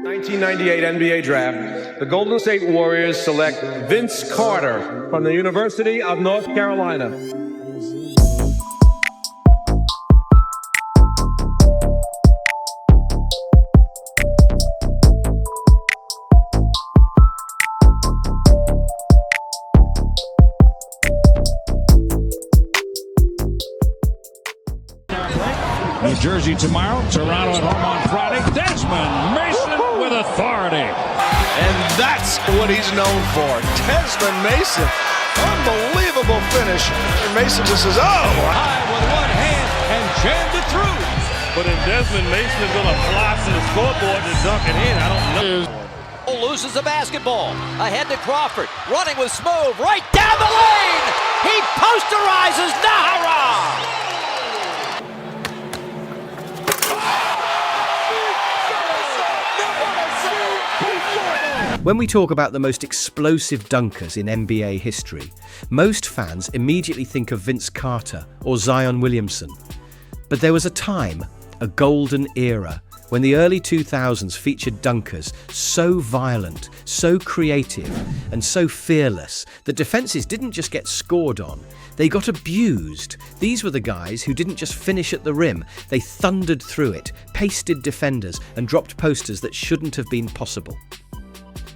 1998 NBA Draft, the Golden State Warriors select Vince Carter from the University of North Carolina. New Jersey tomorrow, Toronto at home on Friday. Desmond Mason with authority. And that's what he's known for. Desmond Mason. Unbelievable finish. And Mason just says, oh! High with one hand and jammed it through. But if Desmond Mason is going to fly to the scoreboard to dunk it in, I don't know. Loses the basketball. Ahead to Crawford. Running with Smooth. Right down the lane. He posterizes Nahara. When we talk about the most explosive dunkers in NBA history, most fans immediately think of Vince Carter or Zion Williamson. But there was a time, a golden era, when the early 2000s featured dunkers so violent, so creative, and so fearless that defenses didn't just get scored on, they got abused. These were the guys who didn't just finish at the rim, they thundered through it, pasted defenders, and dropped posters that shouldn't have been possible.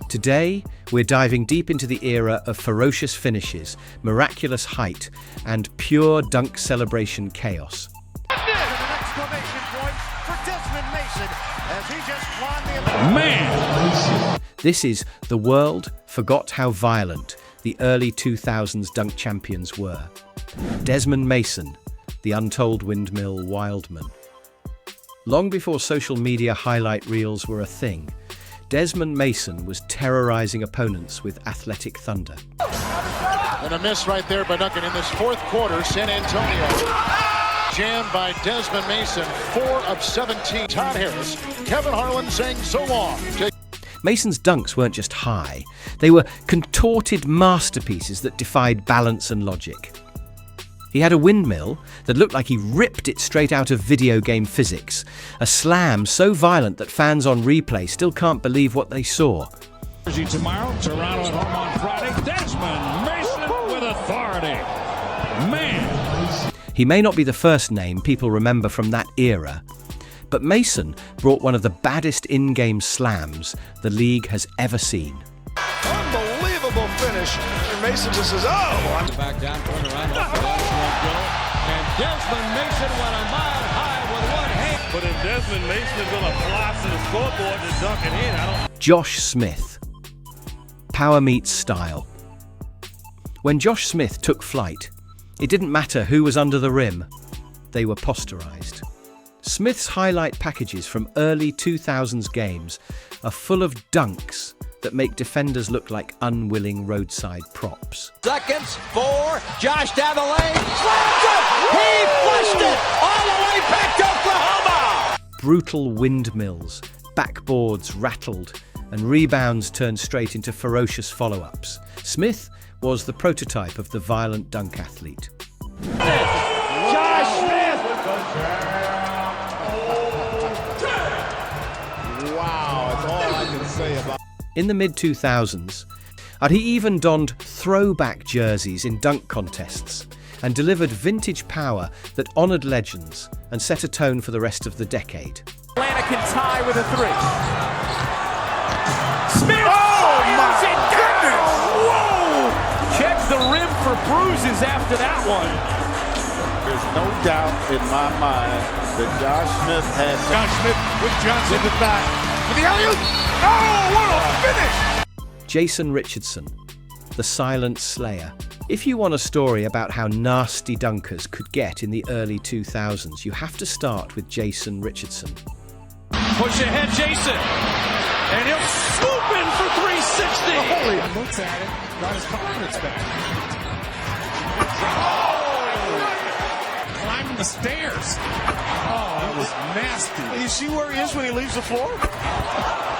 Today, we're diving deep into the era of ferocious finishes, miraculous height, and pure dunk celebration chaos. Man! This is The World Forgot How Violent the early 2000s dunk champions were. Desmond Mason, the untold windmill wildman. Long before social media highlight reels were a thing, Desmond Mason was terrorizing opponents with athletic thunder. And a miss right there by Duncan in this fourth quarter. San Antonio jammed by Desmond Mason, 4 of 17. Todd Harris, Kevin Harlan saying so long. Mason's dunks weren't just high, they were contorted masterpieces that defied balance and logic. He had a windmill that looked like he ripped it straight out of video game physics. A slam so violent that fans on replay still can't believe what they saw. Jersey tomorrow, Toronto at home on Friday. Desmond Mason with authority. Man! He may not be the first name people remember from that era, but Mason brought one of the baddest in-game slams the league has ever seen. Unbelievable finish. And Mason just says, oh! Back down, turn around. And Desmond Mason went a mile high with one hand. But if Desmond Mason is going to fly to the scoreboard to dunk it in, I don't. Josh Smith. Power meets style. When Josh Smith took flight, it didn't matter who was under the rim. They were posterized. Smith's highlight packages from early 2000s games are full of dunks that make defenders look like unwilling roadside props. Seconds for Josh down the lane. Slams it! He flushed it all the way back to Oklahoma! Brutal windmills, backboards rattled, and rebounds turned straight into ferocious follow-ups. Smith was the prototype of the violent dunk athlete. Josh Smith! Wow, that's all I can say about. In the mid-2000s, he even donned throwback jerseys in dunk contests and delivered vintage power that honored legends and set a tone for the rest of the decade. Atlanta can tie with a 3. Smith! Oh, my goodness! Whoa! Check the rim for bruises after that one. There's no doubt in my mind that Josh Smith had. Josh Smith with Johnson. With the back. For the alley-oop. Oh, what a finish! Jason Richardson, the silent slayer. If you want a story about how nasty dunkers could get in the early 2000s, you have to start with Jason Richardson. Push ahead, Jason. And he'll swoop in for 360. Holy. Looks at it. Got his confidence back. Climbing the stairs. Oh, that was nasty. You see where he is when he leaves the floor?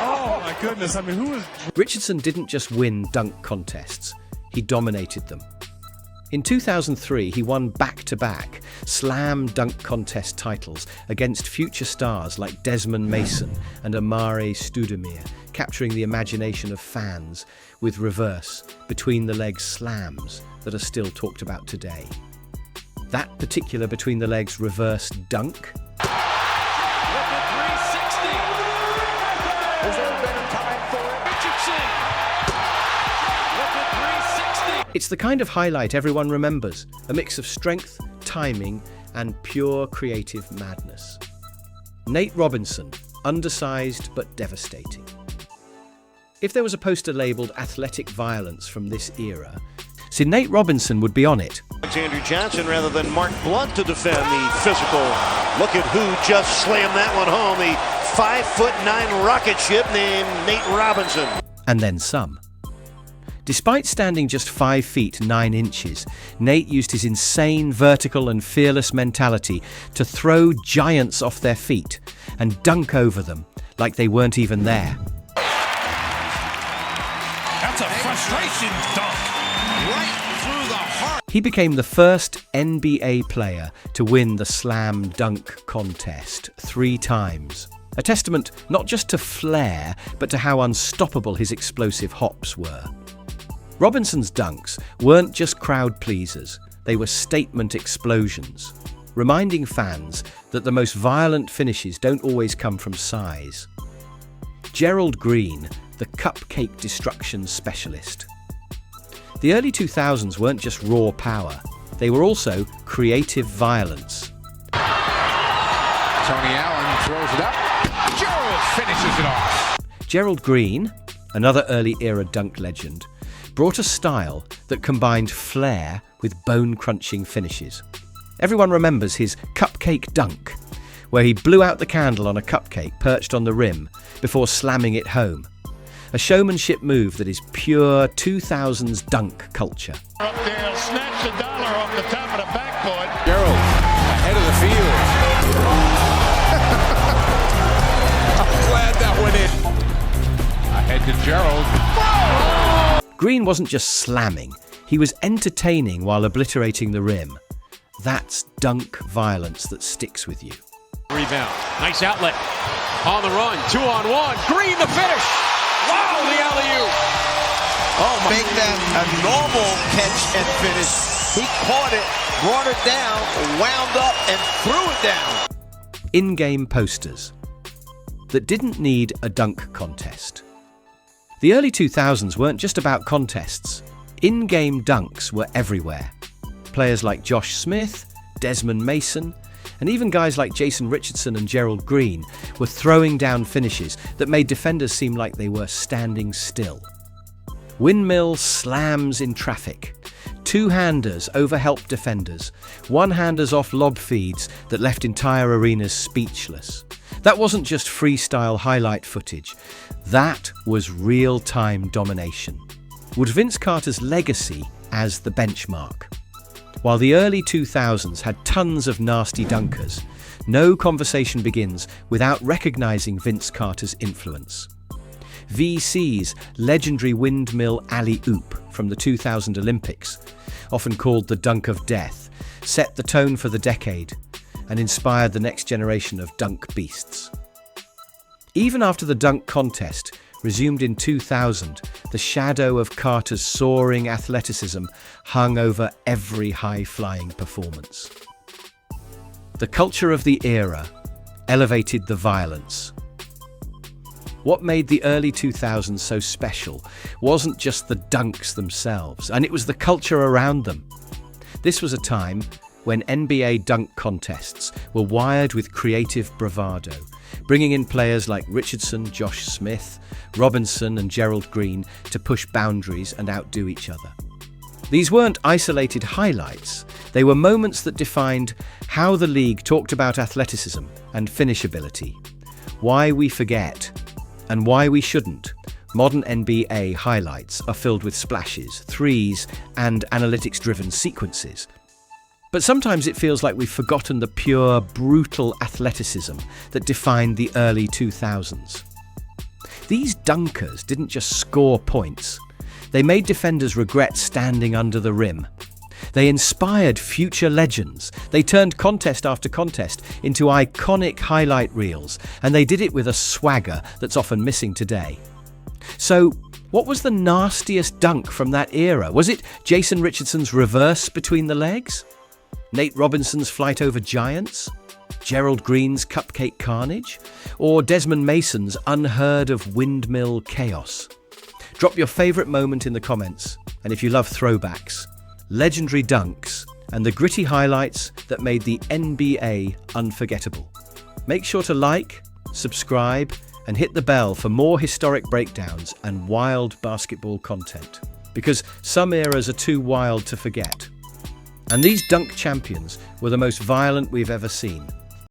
Oh, my goodness. I mean, who is... Richardson didn't just win dunk contests, he dominated them. In 2003, he won back-to-back slam dunk contest titles against future stars like Desmond Mason and Amare Stoudemire, capturing the imagination of fans with reverse, between-the-legs slams that are still talked about today. That particular between-the-legs reverse dunk it's the kind of highlight everyone remembers, a mix of strength, timing, and pure creative madness. Nate Robinson, undersized but devastating. If there was a poster labelled athletic violence from this era, see, Nate Robinson would be on it. It's Andrew Johnson rather than Mark Blunt to defend the physical. Look at who just slammed that one home, the 5'9" rocket ship named Nate Robinson. And then some. Despite standing just 5 feet 9 inches, Nate used his insane vertical and fearless mentality to throw giants off their feet and dunk over them like they weren't even there. That's a frustration dunk. Right through the heart. He became the first NBA player to win the slam dunk contest 3 times. A testament not just to flair, but to how unstoppable his explosive hops were. Robinson's dunks weren't just crowd pleasers, they were statement explosions, reminding fans that the most violent finishes don't always come from size. Gerald Green, the cupcake destruction specialist. The early 2000s weren't just raw power, they were also creative violence. Tony Allen throws it up, Gerald finishes it off. Gerald Green, another early era dunk legend, brought a style that combined flair with bone-crunching finishes. Everyone remembers his cupcake dunk, where he blew out the candle on a cupcake perched on the rim before slamming it home. A showmanship move that is pure 2000s dunk culture. Up there, he'll snatch the dollar off the top of the backboard. Gerald ahead of the field. I'm glad that went in. Ahead to Gerald. Green wasn't just slamming, he was entertaining while obliterating the rim. That's dunk violence that sticks with you. Rebound. Nice outlet. On the run. 2-on-1. Green the finish. Wow, the alley-oop. Oh, make that a normal catch and finish. He caught it, brought it down, wound up, and threw it down. In-game posters that didn't need a dunk contest. The early 2000s weren't just about contests. In-game dunks were everywhere. Players like Josh Smith, Desmond Mason, and even guys like Jason Richardson and Gerald Green were throwing down finishes that made defenders seem like they were standing still. Windmill slams in traffic, two-handers overhelped defenders, one-handers off lob feeds that left entire arenas speechless. That wasn't just freestyle highlight footage, that was real-time domination. Would Vince Carter's legacy as the benchmark? While the early 2000s had tons of nasty dunkers, no conversation begins without recognizing Vince Carter's influence. VC's legendary windmill alley-oop from the 2000 Olympics, often called the dunk of death, set the tone for the decade and inspired the next generation of dunk beasts. Even after the dunk contest resumed in 2000, the shadow of Carter's soaring athleticism hung over every high-flying performance. The culture of the era elevated the violence. What made the early 2000s so special wasn't just the dunks themselves, and it was the culture around them. This was a time when NBA dunk contests were wired with creative bravado, bringing in players like Richardson, Josh Smith, Robinson and Gerald Green to push boundaries and outdo each other. These weren't isolated highlights, they were moments that defined how the league talked about athleticism and finishability. Why we forget, and why we shouldn't. Modern NBA highlights are filled with splashes, threes, and analytics-driven sequences. But sometimes it feels like we've forgotten the pure, brutal athleticism that defined the early 2000s. These dunkers didn't just score points. They made defenders regret standing under the rim. They inspired future legends. They turned contest after contest into iconic highlight reels, and they did it with a swagger that's often missing today. So, what was the nastiest dunk from that era? Was it Jason Richardson's reverse between the legs? Nate Robinson's flight over giants? Gerald Green's cupcake carnage? Or Desmond Mason's unheard of windmill chaos? Drop your favourite moment in the comments, and if you love throwbacks, legendary dunks, and the gritty highlights that made the NBA unforgettable. Make sure to like, subscribe, and hit the bell for more historic breakdowns and wild basketball content, because some eras are too wild to forget. And these dunk champions were the most violent we've ever seen.